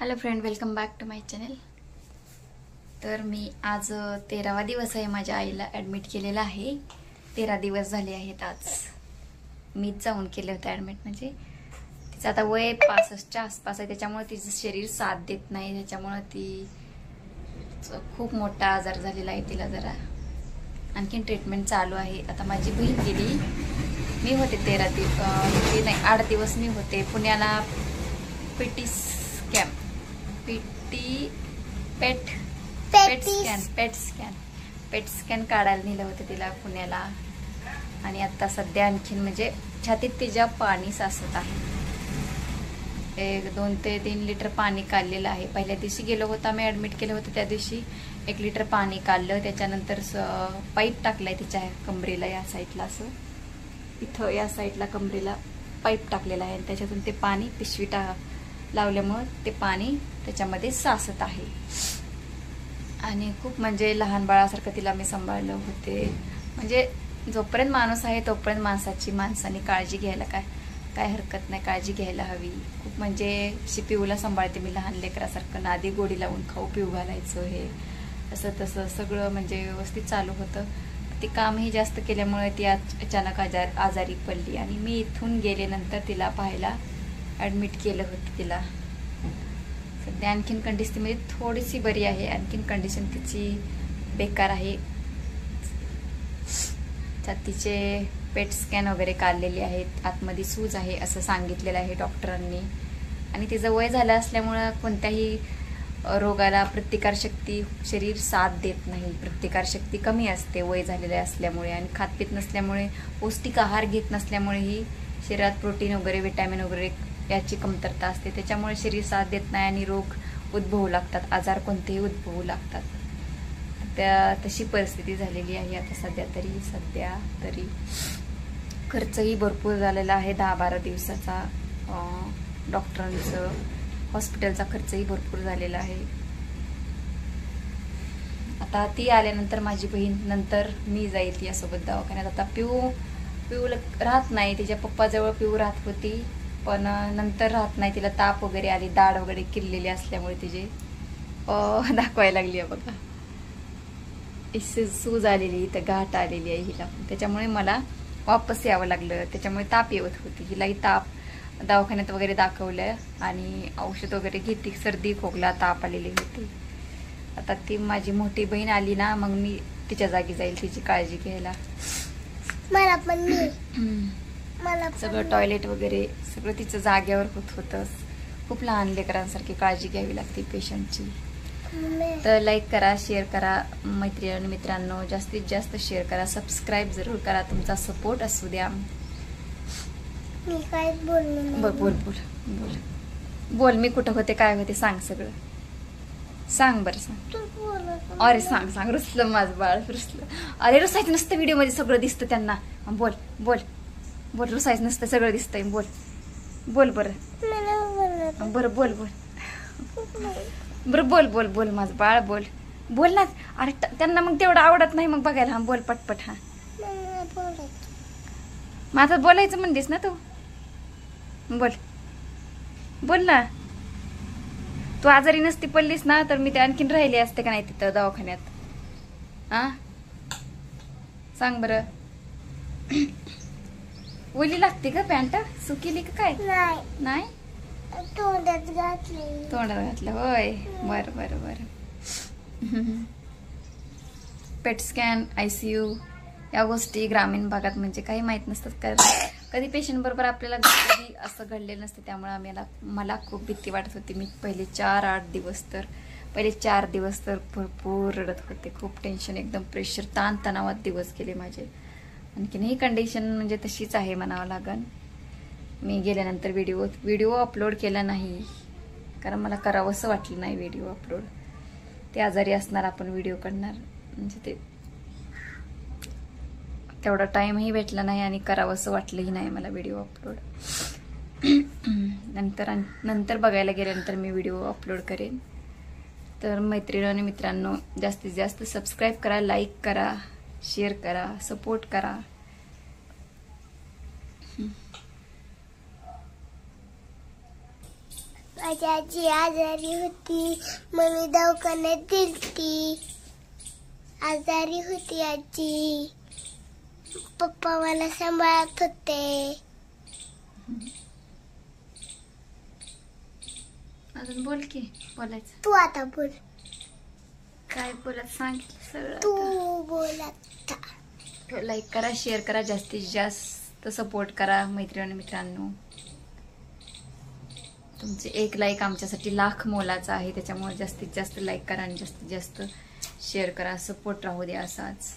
Hello friend, welcome back to my channel. तर मी आज 13वा दिवस आहे. माझ्या आईला ॲडमिट केलेलं आहे. 13 दिवस झाले आहेत. आज मीच जाऊन केले होते ॲडमिट. म्हणजे तिचं आता वय 65च्या आसपास आहे, त्याच्यामुळे तिचं शरीर साथ देत नाही. त्याच्यामुळे ती खूप मोठा आजार झालेला आहे. तिला जरा आणखीन ट्रीटमेंट चालू आहे. आता माझी बहीण गेली. मी होते 13 दिवस नाही 8 दिवस मी होते पुण्याला. पेट स्कॅन काढायला नेलं होतं तिला पुण्याला. आणि आता सध्या आणखीन म्हणजे छातीत तिच्या पाणी साचत आहे. 2 ते 3 लिटर पाणी काढलेलं आहे. पहिल्या दिवशी गेलो होतो आम्ही, ऍडमिट केलं होतं त्या दिवशी 1 लिटर पाणी काढलं. त्याच्यानंतर पाईप टाकलाय तिच्या कमरेला, या साईडला असं इथं या साईडला कमरेला पाईप टाकलेला आहे. आणि त्याच्यातून ते पाणी पिशवी लावल्यामुळे ते पाणी त्याच्यामध्ये साचत आहे. आणि खूप म्हणजे लहान बाळासारखं तिला मी सांभाळलं होते. म्हणजे जोपर्यंत माणूस आहे तोपर्यंत माणसाने काळजी घ्यायला काय हरकत नाही, काळजी घ्यायला हवी. खूप म्हणजे पिऊला सांभाळते मी लहान लेकरासारखं. नादी गोडी लावून खाऊ पिऊ घालायचं, हे असं तसं सगळं म्हणजे व्यवस्थित चालू होतं. ते कामही जास्त केल्यामुळे ती अचानक आजारी पडली. आणि मी इथून गेल्यानंतर तिला पाहायला ॲडमिट केलं होतं तिला. सध्या आणखीन कंडिशन म्हणजे थोडीशी बरी आहे, आणखीन कंडिशन तिची बेकार आहे. छातीचे पेट स्कॅन वगैरे काढलेले आहेत. आतमध्ये सूज आहे असं सांगितलेलं आहे डॉक्टरांनी. आणि तिचं वय झालं असल्यामुळं कोणत्याही रोगाला प्रतिकारशक्ती शरीर साथ देत नाही. प्रतिकारशक्ती कमी असते वय झालेले असल्यामुळे. आणि खातपीत नसल्यामुळे, पौष्टिक आहार घेत नसल्यामुळेही शरीरात प्रोटीन वगैरे विटॅमिन वगैरे याची कमतरता असते. त्याच्यामुळे शरीर साथ देत नाही आणि रोग उद्भवू लागतात, आजार कोणतेही उद्भवू लागतात. तशी परिस्थिती झालेली आहे आता सध्या तरी. खर्चही भरपूर झालेला आहे. 10-12 दिवसाचा डॉक्टरांचं हॉस्पिटलचा खर्चही भरपूर झालेला आहे. आता ती आल्यानंतर माझी बहीण, नंतर मी जाईल तिच्यासोबत दवाखान्यात. आता पिऊ राहत नाही. तिच्या पप्पाजवळ पिऊ राहत होती, पण नंतर राहत नाही. तिला ताप वगैरे आली, दाढ वगैरे किरलेली असल्यामुळे तिचे दाखवायला लागली आहे बघा. सूज आलेली, इथं गाठ आलेली आहे हिला. त्याच्यामुळे मला वापस यावं लागलं. त्याच्यामुळे ताप येत होती हिलाही. ताप दवाखान्यात वगैरे दाखवलं आणि औषध वगैरे घेतली. सर्दी खोकला ताप आलेली होती. आता ती माझी मोठी बहीण आली ना, मग मी तिच्या जागी जाईल तिची काळजी घ्यायला. सगळं टॉयलेट वगैरे सगळं तिचं जागेवर होतं. खूप लहान लेकरांसारखी काळजी घ्यावी लागते पेशंटची. तर लाईक करा, शेअर करा मैत्रिणी मित्रांनो, जास्तीत जास्त शेअर करा, सबस्क्राईब जरूर करा. तुमचा सपोर्ट असू द्या. बोल मी कुठं होते, काय होते, सांग सगळं सांग. बरं सांग. अरे सांग. रुसलं माझं बाळ, रुसलं. अरे रुसायचं नसतं, व्हिडिओ मध्ये सगळं दिसतं त्यांना. बोल रुसायचं नसतं, सगळं दिसतंय. बोल बोल माझं बाळ, बोल ना. अरे त्यांना मग तेवढं आवडत नाही मग बघायला. बोल पटपट. हा माझं बोलायचं म्हणतेस ना तू. बोल ना. तू आजारी नसती पडलीस ना तर मी ते आणखीन राहिले असते का नाही तिथं दवाखान्यात. हा सांग बरं. ओली लागते का पॅन्ट? सुकीली का काय? नाही तोंडात घातलं होय. बरं. पेट स्कॅन, ICU या गोष्टी ग्रामीण भागात म्हणजे काही माहित नसतात. कारण कधी पेशंट बरोबर आपल्याला कधी असं घडलेलं नसतं. त्यामुळे मला खूप भीती वाटत होती. मी पहिले 4 दिवस तर भरपूर रडत होते. खूप टेन्शन, एकदम प्रेशर, ताणतणावात दिवस गेले माझे. आणखीन ही कंडिशन म्हणजे तशीच आहे म्हणावं लागेल. मी गेल्यानंतर व्हिडिओ अपलोड केला नाही, कारण मला करावंसं वाटलं नाही व्हिडिओ अपलोड. ते आजारी असणार, आपण व्हिडिओ करणार म्हणजे ते तेवढा टाईमही भेटला नाही आणि करावंसं वाटलंही नाही मला व्हिडिओ अपलोड. नंतर बघायला गेल्यानंतर मी व्हिडिओ अपलोड करेन. तर मैत्रिणी आणि मित्रांनो, जास्तीत जास्त सबस्क्राईब करा, लाईक करा, शेअर करा, सपोर्ट करा. माझी आजी आजारी होती, मम्मी दवाखान्यात गेलती. आजारी होती आजी, पप्पा मला सांभाळत होते. अजून बोल की, बोलायचं. तू आता बोल. काय बोलत सांगितलं सगळं. तू बोल आता. लाईक करा, शेअर करा, जास्तीत जास्त सपोर्ट करा मैत्रिणी मित्रांनो. तुमचे एक लाईक आमच्यासाठी लाख मोलाचा आहे, त्याच्यामुळे जास्तीत जास्त लाईक करा आणि जास्तीत जास्त शेअर करा. सपोर्ट राहू द्या असाच.